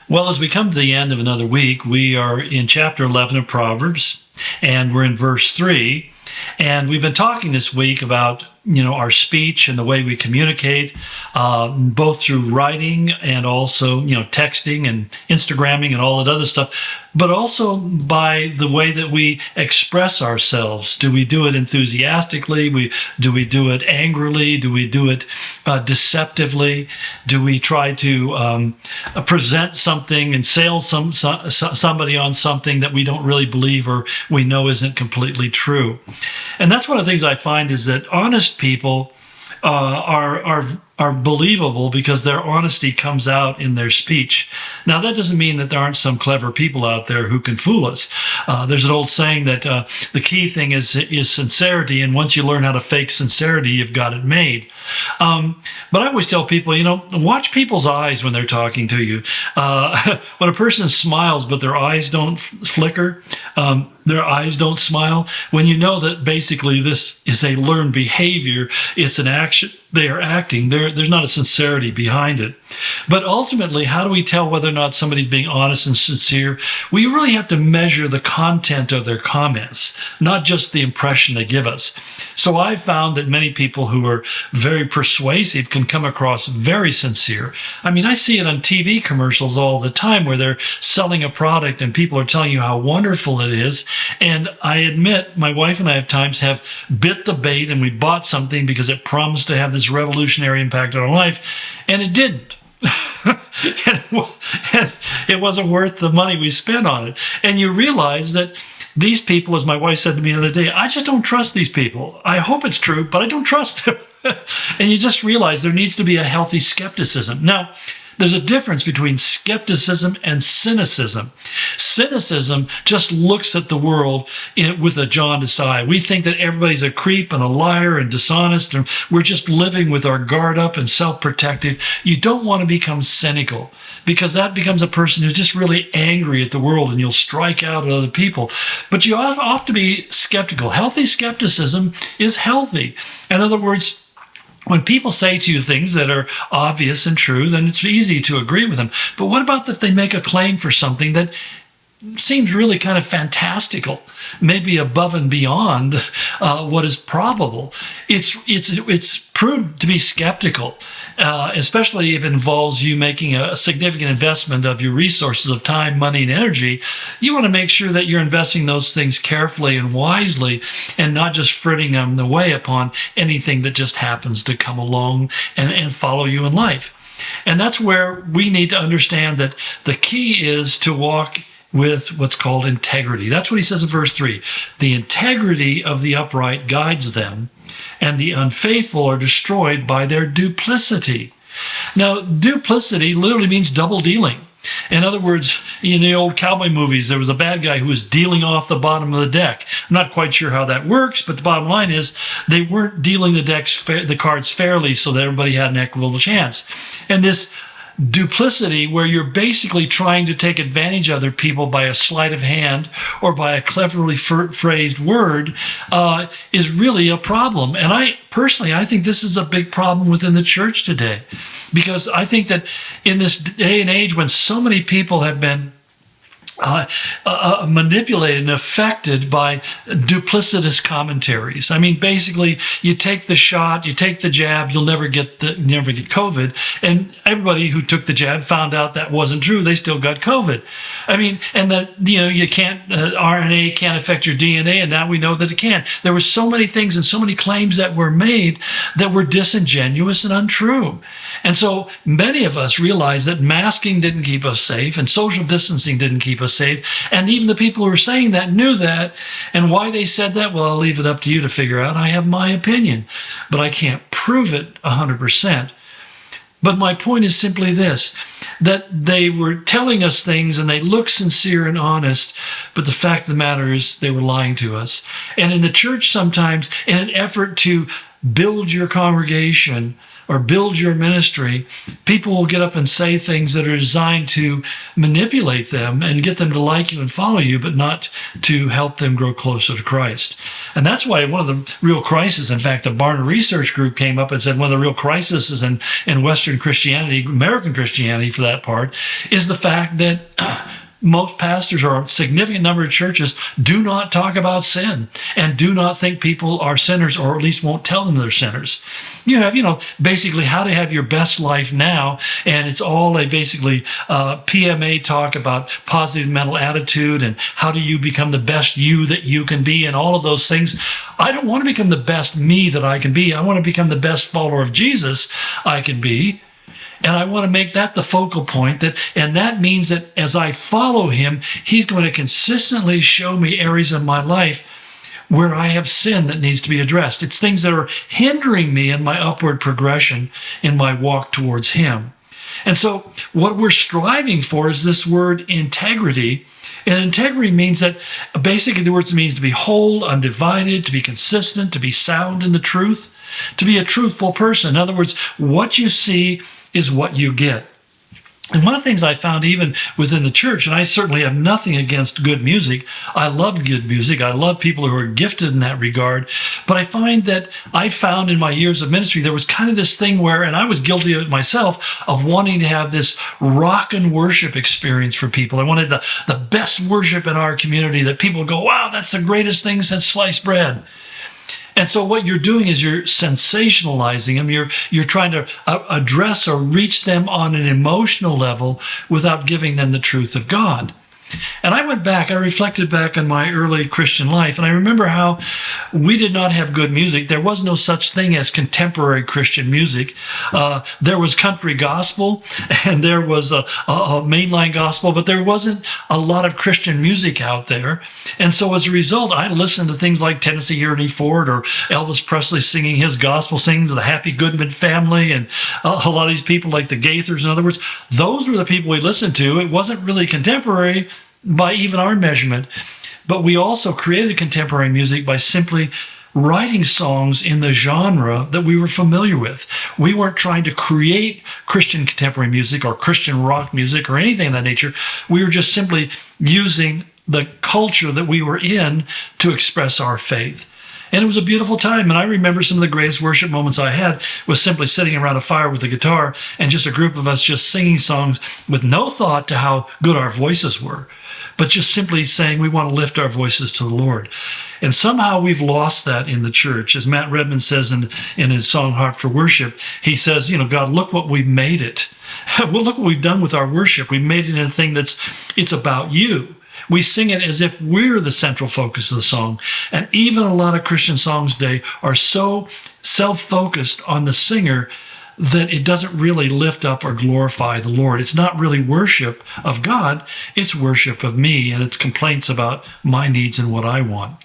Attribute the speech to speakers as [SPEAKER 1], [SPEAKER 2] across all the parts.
[SPEAKER 1] Well, as we come to the end of another week, we are in chapter 11 of Proverbs, and we're in verse 3. And we've been talking this week about, our speech and the way we communicate, both through writing and also, texting and Instagramming and all that other stuff, but also by the way that we express ourselves. Do we do it enthusiastically? Do we do it angrily? Do we do it deceptively? Do we try to present something and sell somebody on something that we don't really believe or we know isn't completely true? And that's one of the things I find is that honest people are believable because their honesty comes out in their speech. Now, that doesn't mean that there aren't some clever people out there who can fool us. There's an old saying that the key thing is sincerity, and once you learn how to fake sincerity, you've got it made. But I always tell people, watch people's eyes when they're talking to you. When a person smiles but their eyes don't flicker, their eyes don't smile, when you know that basically this is a learned behavior, it's an action, they are acting, there's not a sincerity behind it. But ultimately, how do we tell whether or not somebody's being honest and sincere? We really have to measure the content of their comments, not just the impression they give us. So I've found that many people who are very persuasive can come across very sincere. I mean, I see it on TV commercials all the time where they're selling a product and people are telling you how wonderful it is. And I admit, my wife and I at times have bit the bait and we bought something because it promised to have this revolutionary impact on our life, and it didn't. and it wasn't worth the money we spent on it. And you realize that these people, as my wife said to me the other day, I just don't trust these people. I hope it's true, but I don't trust them. And you just realize there needs to be a healthy skepticism. Now, there's a difference between skepticism and cynicism. Cynicism just looks at the world with a jaundiced eye. We think that everybody's a creep and a liar and dishonest, and we're just living with our guard up and self-protective. You don't want to become cynical, because that becomes a person who's just really angry at the world and you'll strike out at other people. But you have to be skeptical. Healthy skepticism is healthy. In other words, when people say to you things that are obvious and true, then it's easy to agree with them. But what about if they make a claim for something that seems really kind of fantastical, maybe above and beyond what is probable? It's prudent to be skeptical, especially if it involves you making a significant investment of your resources of time, money, and energy. You want to make sure that you're investing those things carefully and wisely and not just frittering them away upon anything that just happens to come along and follow you in life. And that's where we need to understand that the key is to walk with what's called integrity. That's what he says in verse 3. The integrity of the upright guides them, and the unfaithful are destroyed by their duplicity. Now, duplicity literally means double dealing. In other words, in the old cowboy movies, there was a bad guy who was dealing off the bottom of the deck. I'm not quite sure how that works, but the bottom line is they weren't dealing the cards fairly so that everybody had an equitable chance. And this duplicity, where you're basically trying to take advantage of other people by a sleight of hand or by a cleverly phrased word, is really a problem. And I think this is a big problem within the church today, because I think that in this day and age when so many people have been manipulated and affected by duplicitous commentaries. I mean, basically, you take the shot, you take the jab, you'll never get COVID. And everybody who took the jab found out that wasn't true. They still got COVID. I mean, and that you can't RNA can't affect your DNA, and now we know that it can. There were so many things and so many claims that were made that were disingenuous and untrue. And so many of us realized that masking didn't keep us safe and social distancing didn't keep us safe. And even the people who were saying that knew that. And why they said that, well, I'll leave it up to you to figure out. I have my opinion, but I can't prove it 100%. But my point is simply this, that they were telling us things and they look sincere and honest, but the fact of the matter is they were lying to us. And in the church sometimes, in an effort to build your congregation, or build your ministry, people will get up and say things that are designed to manipulate them and get them to like you and follow you, but not to help them grow closer to Christ. And that's why one of the real crises, in fact, the Barna Research Group came up and said one of the real crises in Western Christianity, American Christianity for that part, is the fact that most pastors or a significant number of churches do not talk about sin and do not think people are sinners, or at least won't tell them they're sinners. You have, basically how to have your best life now, and it's all a basically PMA talk about positive mental attitude and how do you become the best you that you can be and all of those things. I don't want to become the best me that I can be. I want to become the best follower of Jesus I can be. And I want to make that the focal point, and that means that as I follow him, he's going to consistently show me areas of my life where I have sin that needs to be addressed. It's things that are hindering me in my upward progression in my walk towards him. And so what we're striving for is this word integrity. And integrity means that basically the word means to be whole, undivided, to be consistent, to be sound in the truth, to be a truthful person. In other words, what you see is what you get. And one of the things I found even within the church, and I certainly have nothing against good music. I love good music. I love people who are gifted in that regard. But I find that I found in my years of ministry, there was kind of this thing where, and I was guilty of it myself, of wanting to have this rock and worship experience for people. I wanted the best worship in our community that people go, wow, that's the greatest thing since sliced bread. And so what you're doing is you're sensationalizing them. You're trying to address or reach them on an emotional level without giving them the truth of God. And I reflected back on my early Christian life, and I remember how we did not have good music. There was no such thing as contemporary Christian music. There was country gospel, and there was a mainline gospel, but there wasn't a lot of Christian music out there. And so as a result, I listened to things like Tennessee Ernie Ford or Elvis Presley singing his gospel sings, the Happy Goodman Family, and a lot of these people like the Gaithers. In other words, those were the people we listened to. It wasn't really contemporary by even our measurement, but we also created contemporary music by simply writing songs in the genre that we were familiar with. We weren't trying to create Christian contemporary music or Christian rock music or anything of that nature. We were just simply using the culture that we were in to express our faith. And it was a beautiful time. And I remember some of the greatest worship moments I had was simply sitting around a fire with a guitar and just a group of us just singing songs with no thought to how good our voices were, but just simply saying we want to lift our voices to the Lord. And somehow we've lost that in the church. As Matt Redman says in his song, Heart for Worship, he says, God, look what we've made it. Well, look what we've done with our worship. We made it a thing it's about you. We sing it as if we're the central focus of the song. And even a lot of Christian songs today are so self-focused on the singer that it doesn't really lift up or glorify the Lord. It's not really worship of God, it's worship of me, and it's complaints about my needs and what I want.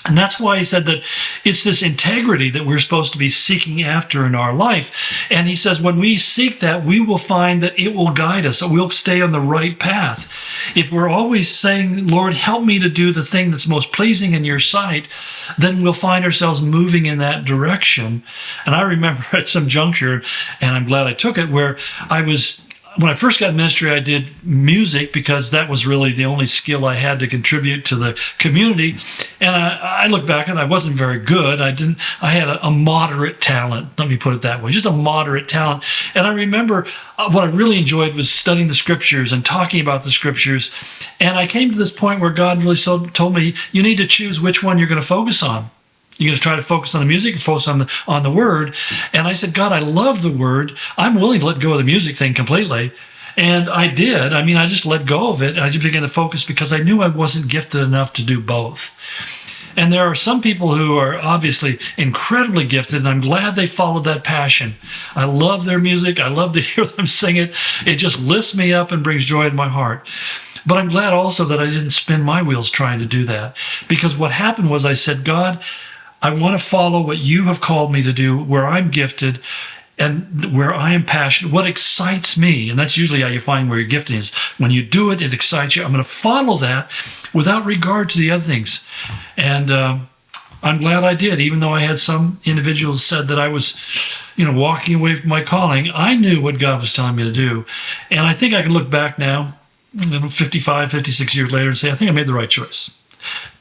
[SPEAKER 1] And that's why he said that it's this integrity that we're supposed to be seeking after in our life. And he says when we seek that, we will find that it will guide us. So we'll stay on the right path. If we're always saying, Lord, help me to do the thing that's most pleasing in your sight, then we'll find ourselves moving in that direction. And I remember at some juncture, and I'm glad I took it, where when I first got in ministry, I did music because that was really the only skill I had to contribute to the community. And I look back and I wasn't very good. I had a moderate talent, let me put it that way, just a moderate talent. And I remember what I really enjoyed was studying the scriptures and talking about the scriptures. And I came to this point where God really told me, you need to choose which one you're going to focus on. You're going to try to focus on the music and focus on the word. And I said, God, I love the word. I'm willing to let go of the music thing completely. And I did. I just let go of it. I just began to focus because I knew I wasn't gifted enough to do both. And there are some people who are obviously incredibly gifted, and I'm glad they followed that passion. I love their music. I love to hear them sing it. It just lifts me up and brings joy in my heart. But I'm glad also that I didn't spin my wheels trying to do that. Because what happened was I said, God, I want to follow what you have called me to do, where I'm gifted and where I am passionate, what excites me. And that's usually how you find where your gifting is. When you do it, it excites you. I'm going to follow that without regard to the other things. And I'm glad I did, even though I had some individuals said that I was, walking away from my calling, I knew what God was telling me to do. And I think I can look back now, 55, 56 years later and say, I think I made the right choice.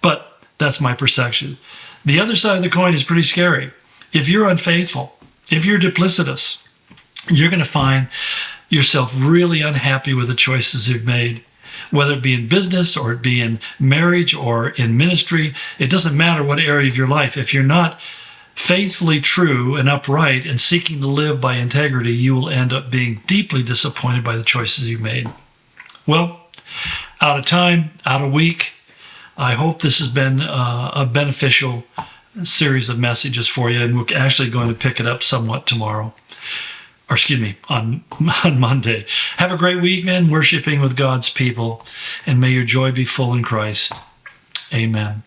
[SPEAKER 1] But that's my perception. The other side of the coin is pretty scary. If you're unfaithful, if you're duplicitous, you're going to find yourself really unhappy with the choices you've made, whether it be in business or it be in marriage or in ministry. It doesn't matter what area of your life. If you're not faithfully true and upright and seeking to live by integrity, you will end up being deeply disappointed by the choices you've made. Well, out of time, out of week, I hope this has been a beneficial series of messages for you, and we're actually going to pick it up somewhat tomorrow. Or excuse me, on Monday. Have a great week, man, worshiping with God's people, and may your joy be full in Christ. Amen.